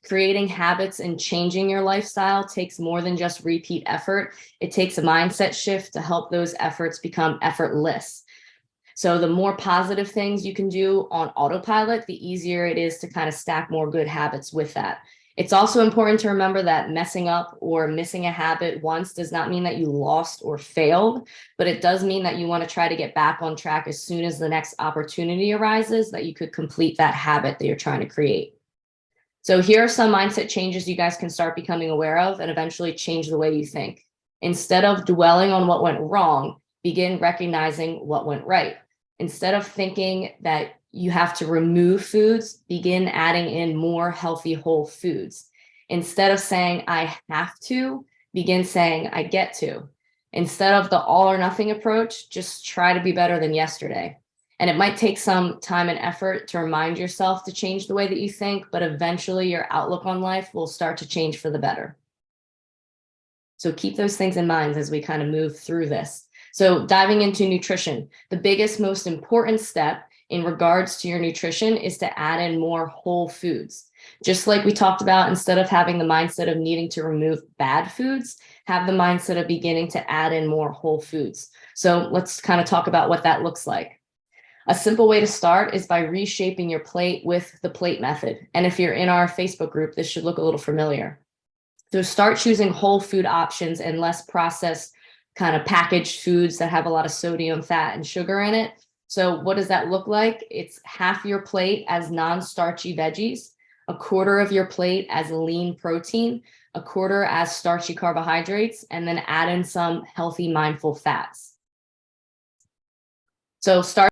creating habits and changing your lifestyle takes more than just repeat effort. It takes a mindset shift to help those efforts become effortless. So the more positive things you can do on autopilot, the easier it is to kind of stack more good habits with that. It's also important to remember that messing up or missing a habit once does not mean that you lost or failed, but it does mean that you want to try to get back on track as soon as the next opportunity arises that you could complete that habit that you're trying to create. So here are some mindset changes you guys can start becoming aware of and eventually change the way you think. Instead of dwelling on what went wrong, begin recognizing what went right. Instead of thinking that you have to remove foods, begin adding in more healthy whole foods. Instead of saying I have to, begin saying I get to. Instead of the all or nothing approach, just try to be better than yesterday. And it might take some time and effort to remind yourself to change the way that you think, but eventually your outlook on life will start to change for the better. So keep those things in mind as we kind of move through this. So diving into nutrition, the biggest, most important step in regards to your nutrition is to add in more whole foods. Just like we talked about, instead of having the mindset of needing to remove bad foods, have the mindset of beginning to add in more whole foods. So let's kind of talk about what that looks like. A simple way to start is by reshaping your plate with the plate method. And if you're in our Facebook group, this should look a little familiar. So start choosing whole food options and less processed kind of packaged foods that have a lot of sodium, fat, and sugar in it. So what does that look like? It's half your plate as non-starchy veggies, a quarter of your plate as lean protein, a quarter as starchy carbohydrates, and then add in some healthy, mindful fats. So start